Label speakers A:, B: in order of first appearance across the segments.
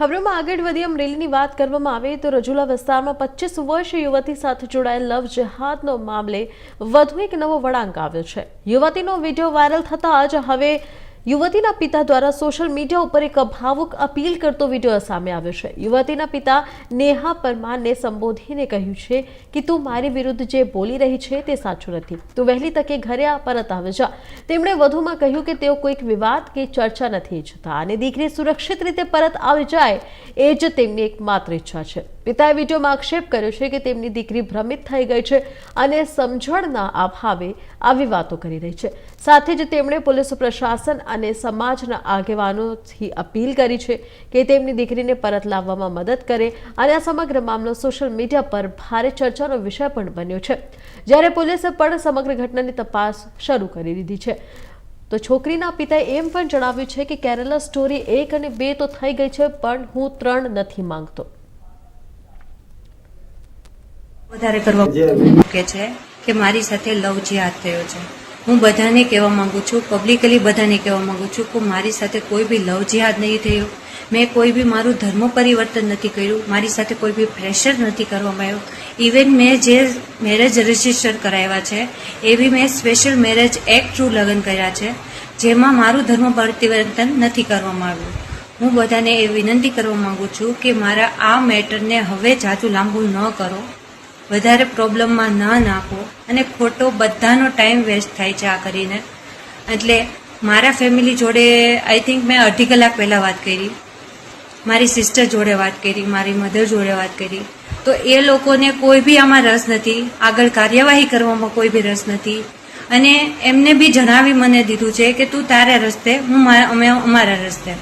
A: ખબરોમાં આગળ વધી અમરેલીની વાત કરવામાં આવે તો રજુલા વિસ્તારમાં 25 વર્ષીય યુવતી સાથે જોડાયેલ લવ જેહાદનો મામલે વધુ એક નવો વળાંક આવ્યો છે। યુવતીનો વિડીયો વાયરલ થતાં જ હવે યુવતીના પિતા દ્વારા સોશિયલ મીડિયા ઉપર એક ભાવુક અપીલ કરતો વિડીયો સામે આવ્યો છે। યુવતીના પિતા નેહા પરમારને સંબોધીને કહ્યું છે કે તું મારી વિરુદ્ધ જે બોલી રહી છે તે સાચું નથી, તું વહેલી તકે ઘરે પરત આવી જા। તેમણે વધુમાં કહ્યું કે તેઓ કોઈક વિવાદ કે ચર્ચા નથી ઈચ્છતા અને દીકરી સુરક્ષિત રીતે પરત આવી જાય એ જ તેમની એકમાત્ર ઈચ્છા છે। પિતાએ વિડીયોમાં આક્ષેપ કર્યો છે કે તેમની દીકરી ભ્રમિત થઈ ગઈ છે અને સમજણના અભાવે આવી વાતો કરી રહી છે। સાથે જ તેમણે પોલીસ પ્રશાસન અને સમાજના આગેવાનોથી અપીલ કરી છે કે તેમની દીકરીને પરત લાવવામાં મદદ કરે અને આ સમગ્ર મામલો સોશિયલ મીડિયા પર ભારે ચર્ચાનો વિષય પણ બન્યો છે, જ્યારે પોલીસે પણ સમગ્ર ઘટનાની તપાસ શરૂ કરી દીધી છે। તો છોકરીના પિતાએ એમ પણ જણાવ્યું છે કે કેરેલા સ્ટોરી 1 અને 2 તો થઈ ગઈ છે, પણ હું 3 નથી માંગતો।
B: વધારે કરવા કે છે કે મારી સાથે લવ જેહાદ થયો છે। હું બધાને કહેવા માંગુ છું, પબ્લિકલી બધાને કહેવા માંગુ છું કે મારી સાથે કોઈ બી લવ જેહાદ નહીં થયો। મેં કોઈ બી મારું ધર્મ પરિવર્તન નથી કર્યું, મારી સાથે કોઈ બી પ્રેશર નથી કરવામાં આવ્યો। ઇવન મેં જે મેરેજ રજિસ્ટર કરાવ્યા છે એવી મેં સ્પેશિયલ મેરેજ એક્ટ થ્રુ લગ્ન કર્યા છે, જેમાં મારું ધર્મ પરિવર્તન નથી કરવામાં આવ્યું। હું બધાને એ વિનંતી કરવા માંગુ છું કે મારા આ મેટરને હવે જાજુ લાંબુ ન કરો, વધારે પ્રોબ્લેમમાં ન નાખો અને ખોટો બધાનો ટાઈમ વેસ્ટ થાય છે આ કરીને। એટલે મારા ફેમિલી જોડે આઈ થિંક મેં 2.5 કલાક પહેલાં વાત કરી, મારી સિસ્ટર જોડે વાત કરી, મારી મધર જોડે વાત કરી, તો એ લોકોને કોઈ બી આમાં રસ નથી, આગળ કાર્યવાહી કરવામાં કોઈ બી રસ નથી અને એમને બી જણાવી મને દીધું છે કે તું તારા રસ્તે, અમે અમારા રસ્તે।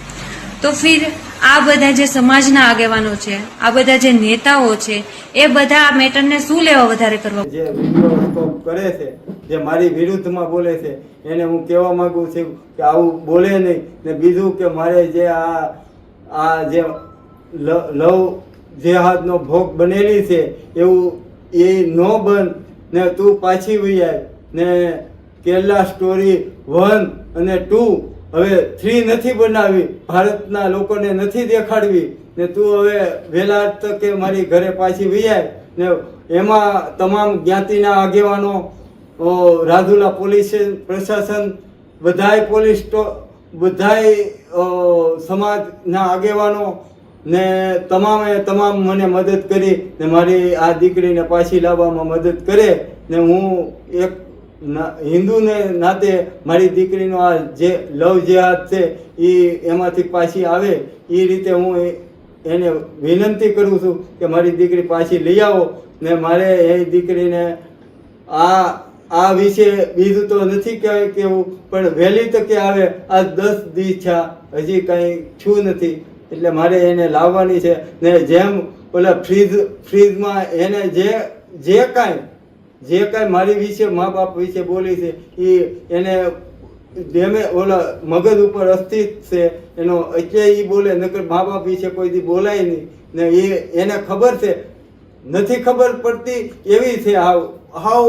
B: તો ફિર આ બધા જે સમાજના આગેવાનો છે, આ બધા જે નેતાઓ છે, એ બધા આ મેટરને શું લેવા વધારે કરવા
C: જે વિડીયો કરે છે, જે મારી વિરુદ્ધમાં બોલે છે, એને હું કહેવા માંગુ છું કે આવું બોલે નહીં। ને બીજું કે મારે જે આ જે લવ જેહાદનો ભોગ બનેલી છે એવું એ ન બન ને તું પાછી વહી આય ને કેરલા સ્ટોરી 1 અને 2 હવે 3 નથી બનાવી, ભારતના લોકોને નથી દેખાડવી ને તું હવે વહેલા તકે મારી ઘરે પાછી વહી ને એમાં તમામ જ્ઞાતિના આગેવાનો, રાજુલા પોલીસ પ્રશાસન, બધાય સમાજના આગેવાનો ને તમામ મને મદદ કરી ને મારી આ દીકરીને પાછી લાવવામાં મદદ કરે ને હું એક હિન્દુને નાતે મારી દીકરીનો આ જે લવ જેહાદ છે એ એમાંથી પાછી આવે એ રીતે હું એને વિનંતી કરું છું કે મારી દીકરી પાછી લઈ આવો ને મારે એ દીકરીને આ વિશે બીજું તો નથી કહેવું, પણ વહેલી તકે આવે। આ 10 દિવસ છે, હજી કાંઈ છું નથી, એટલે મારે એને લાવવાની છે ને જેમ ઓલા ફ્રીજમાં એને જે કાંઈ મારી વિશે, મા બાપ વિશે બોલી છે એ એને જેમે ઓલા મગજ ઉપર અસ્થિત છે એનો એટલે એ બોલે, નકર મા બાપ વિશે કોઈ દી બોલાય નહીં ને એને ખબર છે, નથી ખબર પડતી એવી છે, હાવ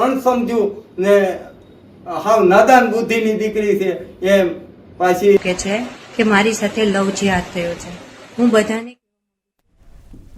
C: અણસમજુ ને હાવ નાદાન બુદ્ધિની દીકરી છે એમ પાછી
B: કે છે કે મારી સાથે લવ જેહાદ થયો છે। હું બધાને